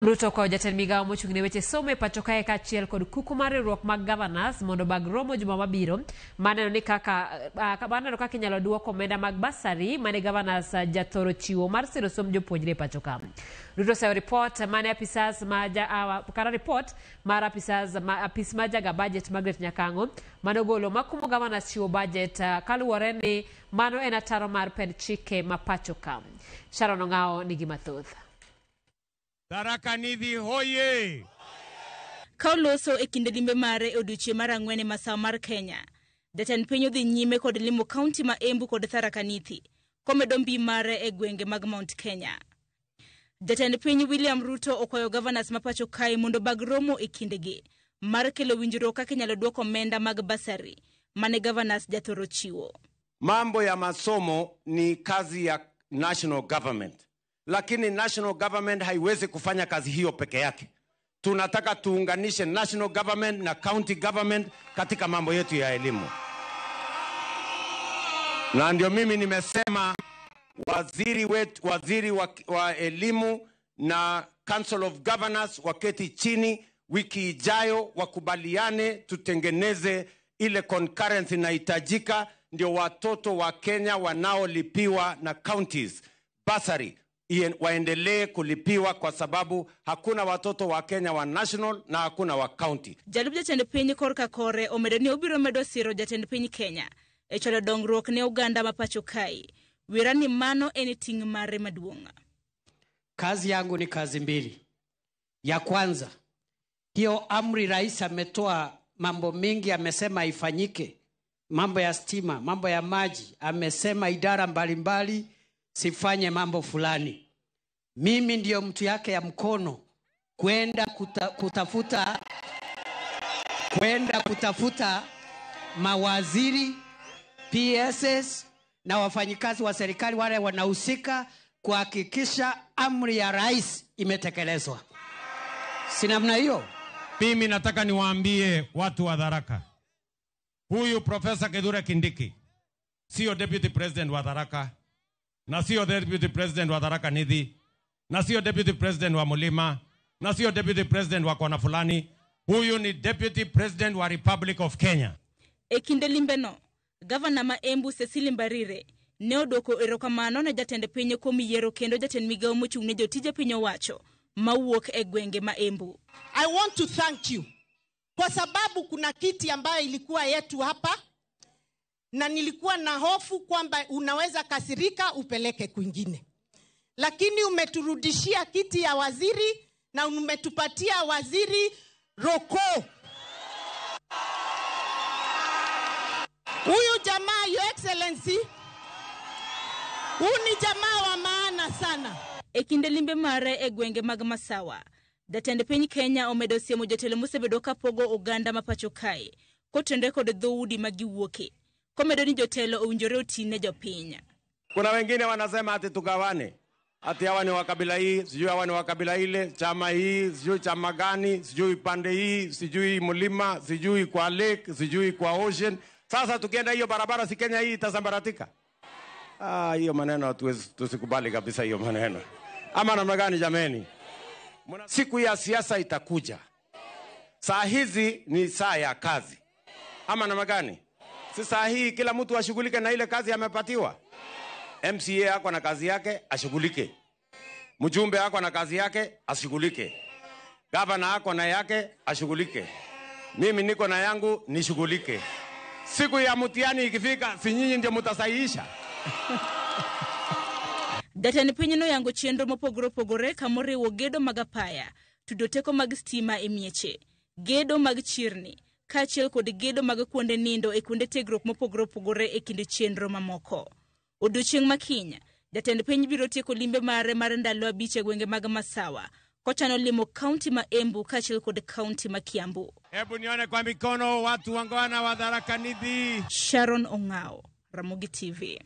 Ruto ko jatend migao mochung'ne weche somo e pacho kae kaachiel kod kuku mar riwruok mag governors mondo bag romo juma mabiro maneno kaka inyalo duoko omenda mag basari mane governors jathoro chiwo mar siro somb jopuonjre e pacho ka. Ruto oseyo report mane apisas report mar apis ma jaga budget Margaret Nyakango manogolo makumo governors chiwo budget kaluwore ni mano en ataro mar pend chike ma pacho ka. Sharon Ong'ao nigi mathoth. Tharaka Nithi hoye! Kauloso e kinde limbe mare odiochieng' mar ang'wen e masawa mar Kenya. Jatend piny odhi nyime kod limo kaunti ma Embu kod Tharaka Nithi komedo mbi mare e gwenge mag Mount Kenya. Jatend piny William Ruto okwayo governors ma pacho kae mondo bag romo e kindegi mar kelo winjruok kaka inyalo duoko omenda mag basari mane governors jathoro chiwo. Mambo ya masomo ni kazi ya national government. Lakini national government haiwezi kufanya kazi hiyo peke yake. Tunataka tuunganishe national government na county government katika mambo yetu ya elimu. Na ndio mimi nimesema waziri wa elimu na Council of Governors waketi chini wiki ijayo wakubaliane tutengeneze ile concurrence inahitajika ndio watoto wa Kenya wanaolipiwa na counties basari waendelee kulipiwa kwa sababu hakuna watoto wa Kenya wa national na hakuna wa county. Jalub jatend piny korka kore omedo ni obiro medo siro jatend piny Kenya e cholo dongruok ne Uganda ma pacho kae. Wira ni mano eni ting' mare maduong'. Kazi yangu ni kazi mbili. Ya kwanza, hiyo amri rais ametoa mambo mingi amesema ifanyike. Mambo ya stima, mambo ya maji, amesema idara mbalimbali sifanye mambo fulani. Mimi ndio mtu yake ya mkono kwenda kutafuta mawaziri, PSS na wafanyikazi wa serikali wale wanahusika kuhakikisha amri ya rais imetekelezwa. Si namna hiyo? Mimi nataka niwaambie watu wa Tharaka. Huyu Professor Kithure Kindiki sio deputy president wa Tharaka. Na sio deputy president wa Tharaka Nithi, na sio deputy president wa Mulima, na sio deputy president wa kona fulani. Huyu ni deputy president wa Republic of Kenya. E kinde limbeno, Governor ma Embu Cecily Mbarire ne odoko erokamano ne jatend piny kuom yiero kendo jatend migao mochung'ne jotije piny owacho mawuok e gwenge ma Embu. I want to thank you kwa sababu kuna kiti ambayo ilikuwa yetu hapa na nilikuwa na hofu kwamba unaweza kasirika upeleke kwingine. Lakini umeturudishia kiti ya waziri na umetupatia waziri Roko. Huyu jamaa, Your Excellency, huyu ni jamaa wa maana sana. E kinde limbe mare e gwenge mag masawa, jatend piny Kenya omedo siemo jotelo mosebedo kapogo Uganda ma pacho kae kotende kod dhoudi magiwuoke. Komedo ni jotelo owinjore otine jopiny. Kuna wengine wanasema ati tugawane. Ati hawa ni wa kabila hii, sijui hawa ni wa kabila ile, chama hii, sijui chama gani, sijui pande hii, sijui Mulima, sijui kwa lake, sijui kwa ocean. Sasa tukienda hiyo barabara si Kenya hii itasambaratika. Hiyo maneno tusikubali kabisa hiyo maneno. Ama namna gani jameni? Siku ya siasa itakuja. Saa hizi ni saa ya kazi. Ama namna gani? Sasa hii kila mtu ashughulike na ile kazi amepatiwa. MCA ako na kazi yake, ashughulike. Mjumbe ako na kazi yake, ashughulike. Gavana ako na yake, ashughulike. Mimi niko na yangu, nishughulike. Siku ya mtihani ikifika, si nyinyi ndio mtasahihisha. Jatend piny no yango chenro mopogore kamoriwo gedo mag apaya, tudoteko mag stima e mieche, gedo mag chirni, kaachiel kod gedo mag kuonde nindo e kuonde tiegruok mopogore e kinde chenro mamoko. Odiochieng' makiny, jatend piny biro tieko limbe mare mar ndalo 5 e gwenge mag masawa, kochano limo kaunti ma Embu kaachiel kod kaunti ma Kiambu. Hebu nione kwa mikono watu wangwana wa Tharaka Nithi. Sharon Ong'ao, Ramogi TV.